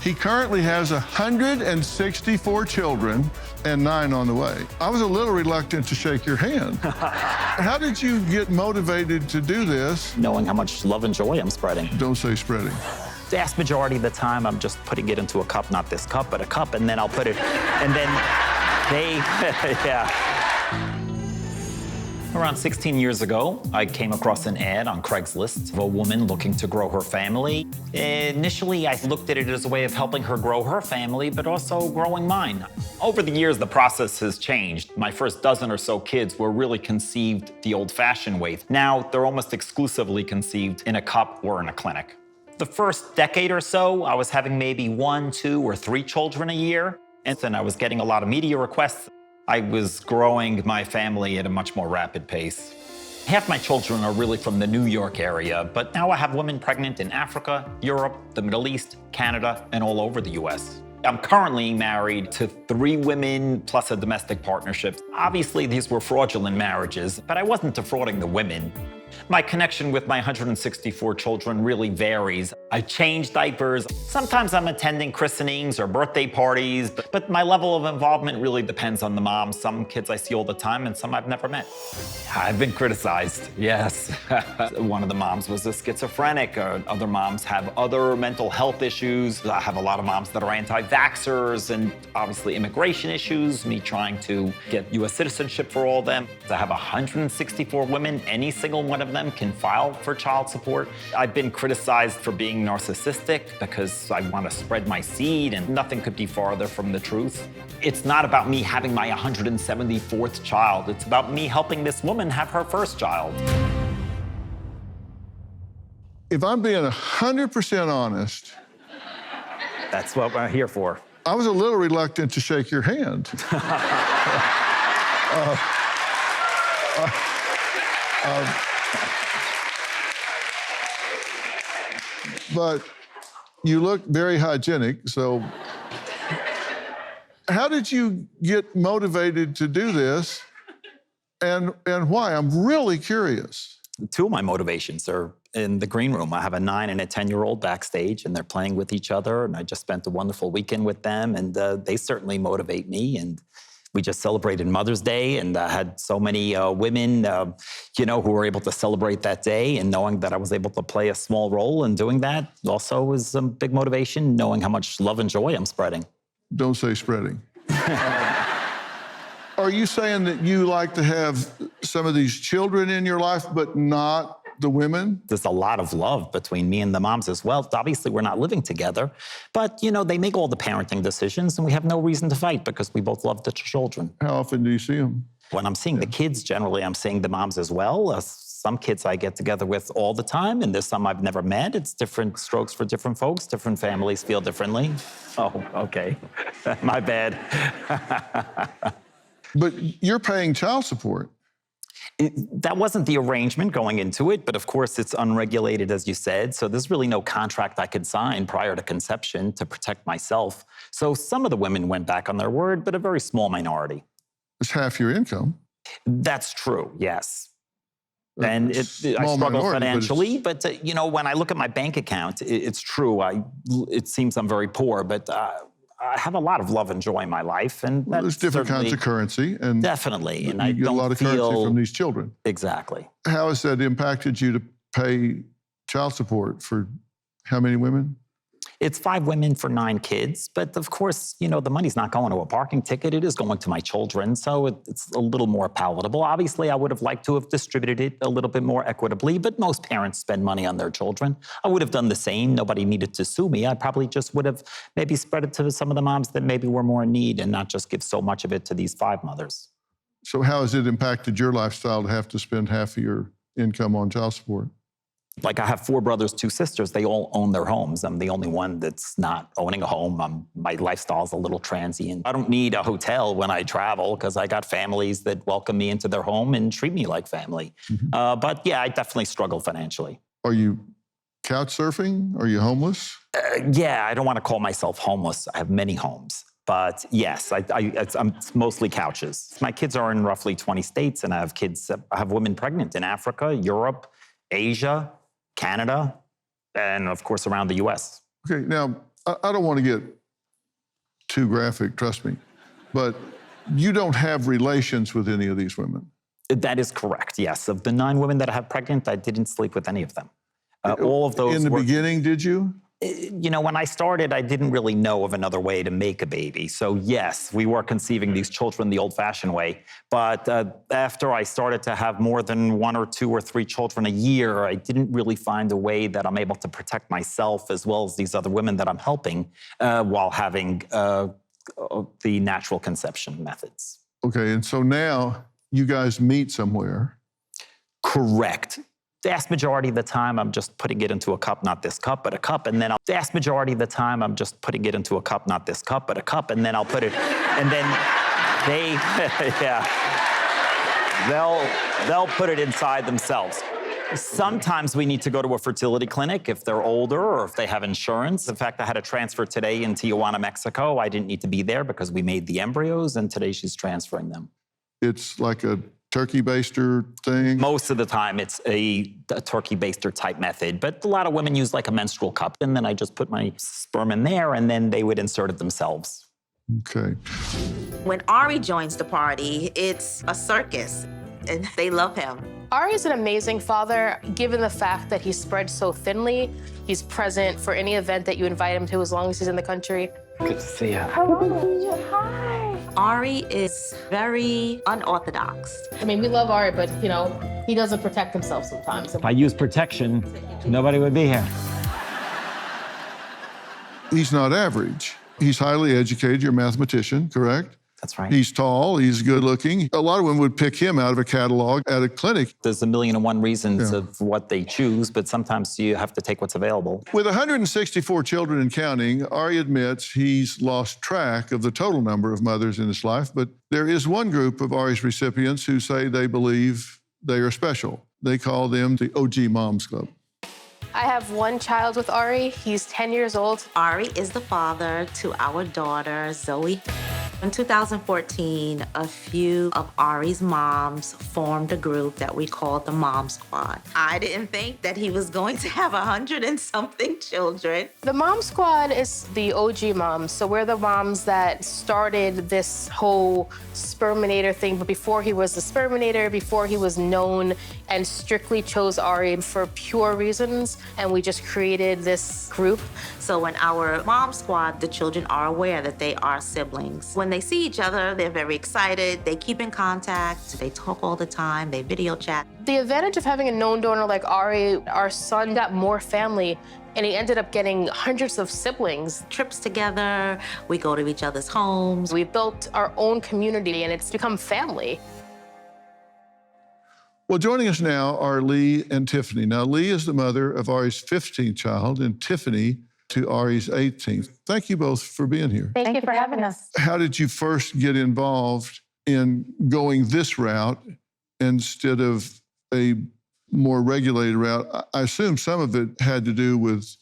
He currently has 164 children and 9 on the way. I was a little reluctant to shake your hand. How did you get motivated to do this? Knowing how much love and joy I'm spreading. Don't say spreading. The vast majority of the time, I'm just putting it into a cup, not this cup, but a cup, and then I'll put it, and then they, yeah. Around 16 years ago, I came across an ad on Craigslist of a woman looking to grow her family. Initially, I looked at it as a way of helping her grow her family, but also growing mine. Over the years, the process has changed. My first dozen or so kids were really conceived the old-fashioned way. Now, they're almost exclusively conceived in a cup or in a clinic. The first decade or so, I was having maybe 1, 2, or 3 children a year, and then I was getting a lot of media requests. I was growing my family at a much more rapid pace. Half my children are really from the New York area, but now I have women pregnant in Africa, Europe, the Middle East, Canada, and all over the US. I'm currently married to 3 women plus a domestic partnership. Obviously, these were fraudulent marriages, but I wasn't defrauding the women. My connection with my 164 children really varies. I change diapers. Sometimes I'm attending christenings or birthday parties, but my level of involvement really depends on the mom. Some kids I see all the time and some I've never met. I've been criticized, yes. One of the moms was a schizophrenic. Other moms have other mental health issues. I have a lot of moms that are anti-vaxxers and obviously immigration issues, me trying to get US citizenship for all of them. I have 164 women. Any single one of them can file for child support. I've been criticized for being narcissistic because I want to spread my seed, and nothing could be farther from the truth. It's not about me having my 174th child. It's about me helping this woman have her first child. If I'm being 100% honest, that's what we're here for. I was a little reluctant to shake your hand. But you look very hygienic, so how did you get motivated to do this, and why? I'm really curious. 2 of my motivations are in the green room. I have a 9 and a 10-year-old backstage, and they're playing with each other, and I just spent a wonderful weekend with them, and they certainly motivate me. And we just celebrated Mother's Day, and I had so many women, who were able to celebrate that day, and knowing that I was able to play a small role in doing that also was a big motivation, knowing how much love and joy I'm spreading. Don't say spreading. Are you saying that you like to have some of these children in your life, but not the women? There's a lot of love between me and the moms as well. Obviously, we're not living together, but, they make all the parenting decisions, and we have no reason to fight because we both love the children. How often do you see them? When I'm seeing the kids, generally, I'm seeing the moms as well. Some kids I get together with all the time, and there's some I've never met. It's different strokes for different folks. Different families feel differently. Oh, okay. My bad. But you're paying child support. That wasn't the arrangement going into it, but of course it's unregulated, as you said, so there's really no contract I could sign prior to conception to protect myself. So some of the women went back on their word, but a very small minority. It's half your income. That's true, yes. And I struggle minority, financially, but when I look at my bank account, it's true. It seems I'm very poor, but I have a lot of love and joy in my life, and there's different kinds of currency, and definitely, and you get a lot of currency from these children. Exactly. How has that impacted you to pay child support for how many women? It's 5 women for 9 kids, but of course, the money's not going to a parking ticket. It is going to my children, so it's a little more palatable. Obviously, I would have liked to have distributed it a little bit more equitably, but most parents spend money on their children. I would have done the same. Nobody needed to sue me. I probably just would have maybe spread it to some of the moms that maybe were more in need and not just give so much of it to these 5 mothers. So how has it impacted your lifestyle to have to spend half of your income on child support? Like, I have 4 brothers, 2 sisters. They all own their homes. I'm the only one that's not owning a home. My lifestyle's a little transient. I don't need a hotel when I travel because I got families that welcome me into their home and treat me like family. Mm-hmm. But yeah, I definitely struggle financially. Are you couch surfing? Are you homeless? Yeah, I don't want to call myself homeless. I have many homes. But yes, it's mostly couches. My kids are in roughly 20 states, and I have women pregnant in Africa, Europe, Asia, Canada, and of course around the US. Okay, now I don't want to get too graphic, trust me, but you don't have relations with any of these women. That is correct, yes. Of the 9 women that I have pregnant, I didn't sleep with any of them. All of those In the beginning, did you? You know, when I started, I didn't really know of another way to make a baby. So yes, we were conceiving these children the old-fashioned way. But after I started to have more than 1 or 2 or 3 children a year, I didn't really find a way that I'm able to protect myself as well as these other women that I'm helping while having the natural conception methods. Okay, and so now you guys meet somewhere. Correct. The vast majority of the time, I'm just putting it into a cup, not this cup, but a cup, and then the vast majority of the time, I'm just putting it into a cup, not this cup, but a cup, and then I'll put it, and then they, yeah, they'll put it inside themselves. Sometimes we need to go to a fertility clinic if they're older or if they have insurance. In fact, I had a transfer today in Tijuana, Mexico. I didn't need to be there because we made the embryos, and today she's transferring them. It's like a turkey baster thing? Most of the time, it's a turkey baster type method, but a lot of women use like a menstrual cup, and then I just put my sperm in there, and then they would insert it themselves. Okay. When Ari joins the party, it's a circus, and they love him. Ari's an amazing father, given the fact that he's spread so thinly. He's present for any event that you invite him to as long as he's in the country. Good to see you. Hello, hi. Ari is very unorthodox. I mean, we love Ari, but, you know, he doesn't protect himself sometimes. If I used protection, nobody would be here. He's not average. He's highly educated. You're a mathematician, correct? That's right. He's tall, he's good looking. A lot of women would pick him out of a catalog at a clinic. There's 1,000,001 reasons of what they choose, but sometimes you have to take what's available. With 164 children and counting, Ari admits he's lost track of the total number of mothers in his life, but there is one group of Ari's recipients who say they believe they are special. They call them the OG Moms Club. I have 1 child with Ari. He's 10 years old. Ari is the father to our daughter, Zoe. In 2014, a few of Ari's moms formed a group that we called the Mom Squad. I didn't think that he was going to have 100 and something children. The Mom Squad is the OG moms. So we're the moms that started this whole sperminator thing, but before he was a sperminator, before he was known, and strictly chose Ari for pure reasons, and we just created this group. So in our Mom Squad, the children are aware that they are siblings. When they see each other, they're very excited. They keep in contact. They talk all the time. They video chat. The advantage of having a known donor like Ari, our son got more family, and he ended up getting hundreds of siblings. Trips together, we go to each other's homes. We built our own community, and it's become family. Well, joining us now are Lee and Tiffany. Now, Lee is the mother of Ari's 15th child, and Tiffany to Ari's 18th. Thank you both for being here. Thank you for having us. How did you first get involved in going this route instead of a more regulated route? I assume some of it had to do with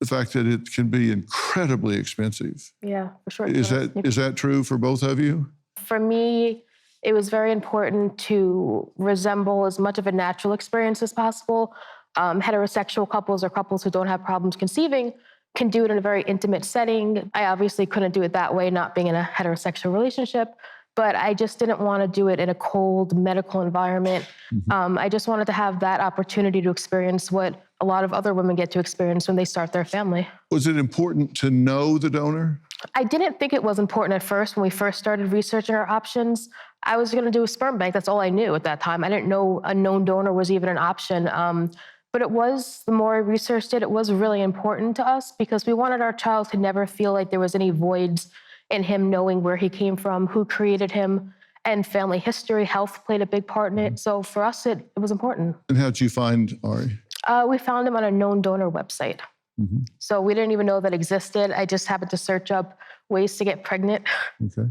the fact that it can be incredibly expensive. Yeah, for sure. Is that true for both of you? For me, it was very important to resemble as much of a natural experience as possible. Heterosexual couples or couples who don't have problems conceiving can do it in a very intimate setting. I obviously couldn't do it that way, not being in a heterosexual relationship, but I just didn't want to do it in a cold medical environment. I just wanted to have that opportunity to experience what a lot of other women get to experience when they start their family. Was it important to know the donor? I didn't think it was important at first. When we first started researching our options, I was going to do a sperm bank. That's all I knew at that time. I didn't know a known donor was even an option. But it was, the more I researched it, it was really important to us because we wanted our child to never feel like there was any voids in him knowing where he came from, who created him, and family history, health played a big part in it. So for us, it was important. And how'd you find Ari? We found him on a known donor website. So we didn't even know that existed. I just happened to search up ways to get pregnant. Okay.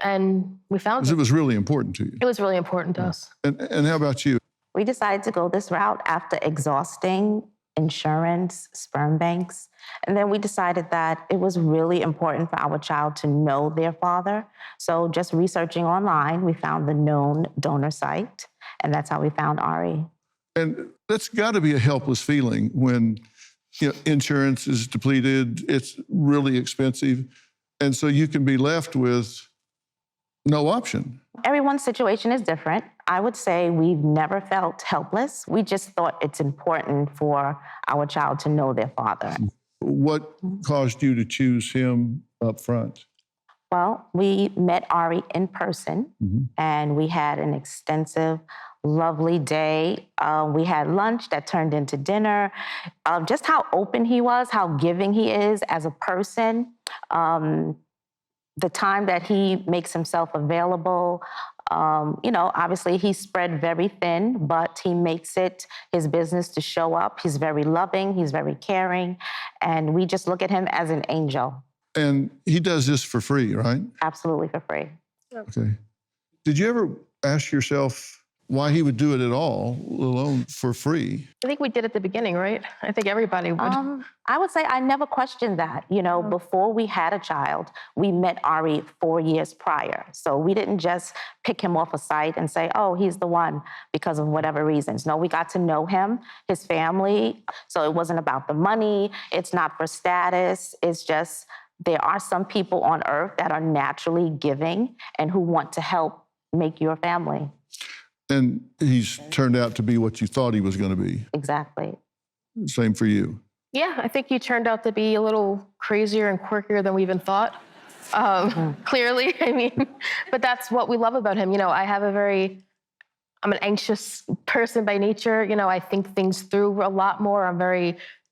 And we found Because it. it was really important to you. It was really important to us. And how about you? We decided to go this route after exhausting insurance, sperm banks. And then we decided that it was really important for our child to know their father. So just researching online, we found the known donor site, and that's how we found Ari. And that's got to be a helpless feeling when insurance is depleted. It's really expensive. And so you can be left with no option. Everyone's situation is different. I would say we've never felt helpless. We just thought it's important for our child to know their father. What caused you to choose him up front? Well, we met Ari in person, and we had an extensive, lovely day. We had lunch that turned into dinner. Just how open he was, how giving he is as a person, the time that he makes himself available. Obviously he's spread very thin, but he makes it his business to show up. He's very loving, he's very caring, and we just look at him as an angel. And he does this for free, right? Absolutely for free. Okay. Did you ever ask yourself why he would do it at all, let alone for free? I think we did at the beginning, right? I think everybody would. I would say I never questioned that. Before we had a child, we met Ari 4 years prior. So we didn't just pick him off a site and say, oh, he's the one because of whatever reasons. No, we got to know him, his family. So it wasn't about the money. It's not for status. It's just there are some people on earth that are naturally giving and who want to help make your family. And he's turned out to be what you thought he was going to be. Exactly. Same for you. Yeah, I think he turned out to be a little crazier and quirkier than we even thought. Clearly, but that's what we love about him. I'm an anxious person by nature. I think things through a lot more.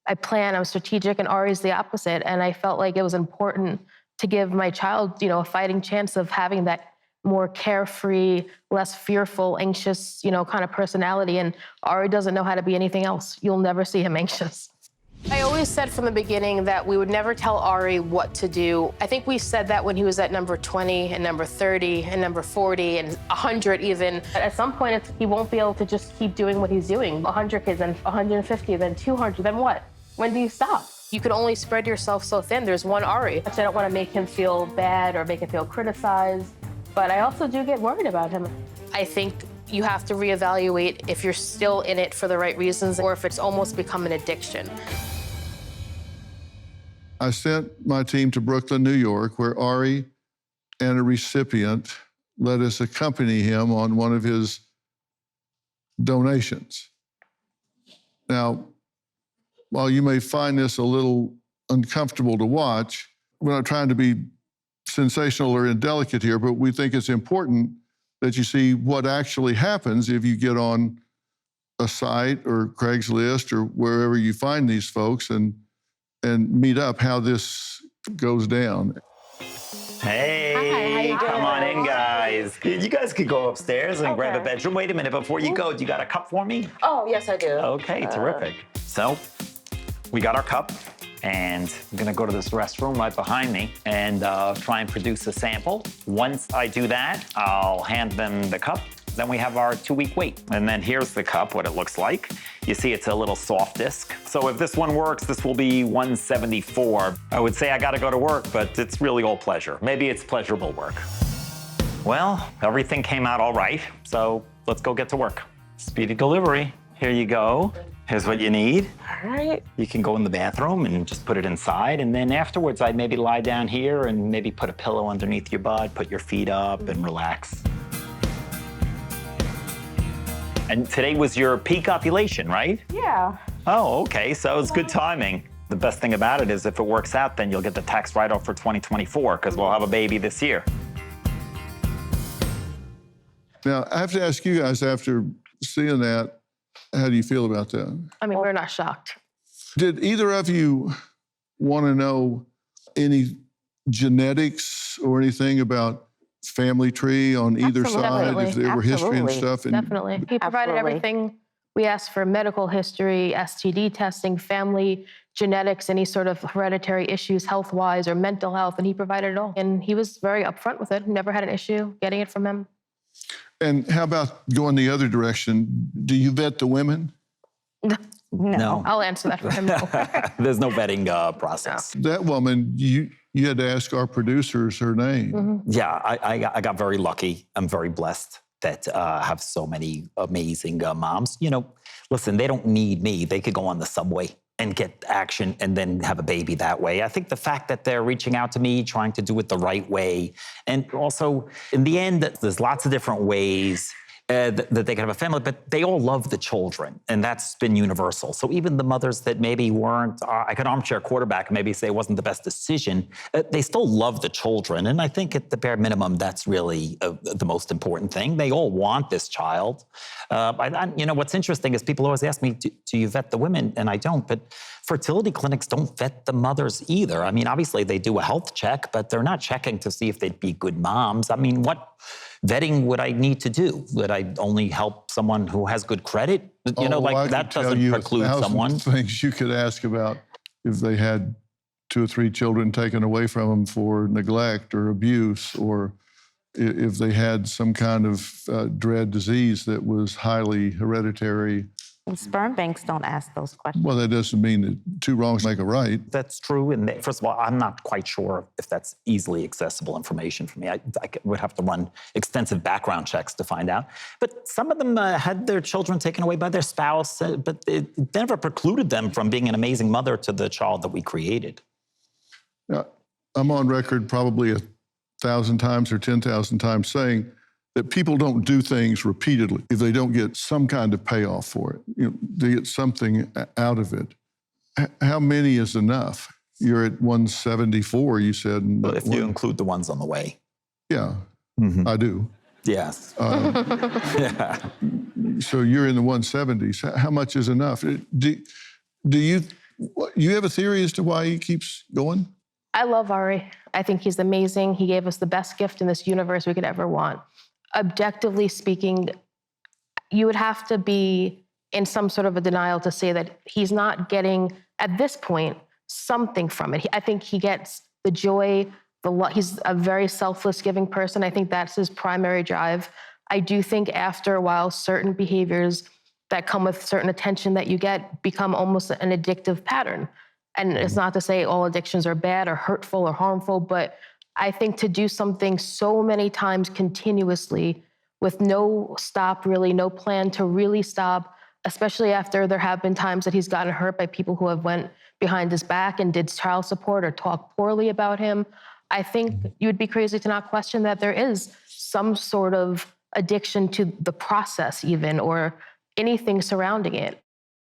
I plan, I'm strategic, and Ari's the opposite. And I felt like it was important to give my child, a fighting chance of having that more carefree, less fearful, anxious, kind of personality. And Ari doesn't know how to be anything else. You'll never see him anxious. I always said from the beginning that we would never tell Ari what to do. I think we said that when he was at number 20 and number 30 and number 40 and 100 even. At some point, he won't be able to just keep doing what he's doing. 100 kids, then 150, then 200, then what? When do you stop? You can only spread yourself so thin. There's one Ari. I don't want to make him feel bad or make him feel criticized. But I also do get worried about him. I think you have to reevaluate if you're still in it for the right reasons or if it's almost become an addiction. I sent my team to Brooklyn, New York, where Ari and a recipient let us accompany him on one of his donations. Now, while you may find this a little uncomfortable to watch, we're not trying to be sensational or indelicate here, but we think it's important that you see what actually happens if you get on a site or Craigslist or wherever you find these folks and meet up, how this goes down. Hey, Hi, how you come doing? on in, guys. You guys could go upstairs and grab a bedroom. Wait a minute, before you go, do you got a cup for me? Oh, yes, I do. Okay, terrific. So, we got our cup, and I'm gonna go to this restroom right behind me and try and produce a sample. Once I do that, I'll hand them the cup. Then we have our 2-week wait. And then here's the cup, what it looks like. You see it's a little soft disc. So if this one works, this will be 174. I would say I gotta go to work, but it's really all pleasure. Maybe it's pleasurable work. Well, everything came out all right, so let's go get to work. Speedy delivery. Here you go. Here's what you need. All right. You can go in the bathroom and just put it inside. And then afterwards, I'd maybe lie down here and maybe put a pillow underneath your butt, put your feet up and relax. And today was your peak ovulation, right? Yeah. Oh, okay, so it's good timing. The best thing about it is if it works out, then you'll get the tax write-off for 2024 because we'll have a baby this year. Now, I have to ask you guys, after seeing that, how do you feel about that? We're not shocked. Did either of you want to know any genetics or anything about family tree on either side, if there were history and Absolutely. stuff? And Definitely. He provided Absolutely. everything. We asked for medical history, STD testing, family genetics, any sort of hereditary issues health-wise or mental health, and he provided it all. And he was very upfront with it, never had an issue getting it from him. And how about going the other direction? Do you vet the women? No. I'll answer that for him. No. There's no vetting process. That woman, you had to ask our producers her name. Yeah, I got very lucky. I'm very blessed that have so many amazing moms. Listen, they don't need me. They could go on the subway and get action and then have a baby that way. I think the fact that they're reaching out to me, trying to do it the right way, and also in the end, there's lots of different ways that they can have a family, but they all love the children, and that's been universal. So even the mothers that maybe weren't, I could armchair quarterback and maybe say it wasn't the best decision, they still love the children. And I think at the bare minimum, that's really the most important thing. They all want this child. You know, what's interesting is people always ask me, do you vet the women? And I don't, but fertility clinics don't vet the mothers either. I mean, obviously they do a health check, but they're not checking to see if they'd be good moms. I mean, what vetting would I need to do? Would I only help someone who has good credit? You know, like that doesn't preclude someone. Things you could ask about if they had 2 or 3 children taken away from them for neglect or abuse, or if they had some kind of dread disease that was highly hereditary. And sperm banks don't ask those questions. Well, that doesn't mean that 2 wrongs make a right. That's true. And first of all, I'm not quite sure if that's easily accessible information for me. I would have to run extensive background checks to find out. But some of them had their children taken away by their spouse, but it never precluded them from being an amazing mother to the child that we created. Now, I'm on record probably 1,000 times or 10,000 times saying that people don't do things repeatedly if they don't get some kind of payoff for it. You know, they get something out of it. How many is enough? You're at 174, you said. Well, if you include the ones on the way. Yeah, I do. Yes. Yeah. So you're in the 170s. How much is enough? Do you have a theory as to why he keeps going? I love Ari. I think he's amazing. He gave us the best gift in this universe we could ever want. Objectively speaking, you would have to be in some sort of a denial to say that he's not getting, at this point, something from it. I think he gets the joy, the love. He's a very selfless, giving person. I think that's his primary drive. I do think after a while, certain behaviors that come with certain attention that you get become almost an addictive pattern. And it's not to say all addictions are bad or hurtful or harmful, but I think to do something so many times continuously with no stop, really, no plan to really stop, especially after there have been times that he's gotten hurt by people who have went behind his back and did child support or talked poorly about him. I think you'd be crazy to not question that there is some sort of addiction to the process even, or anything surrounding it.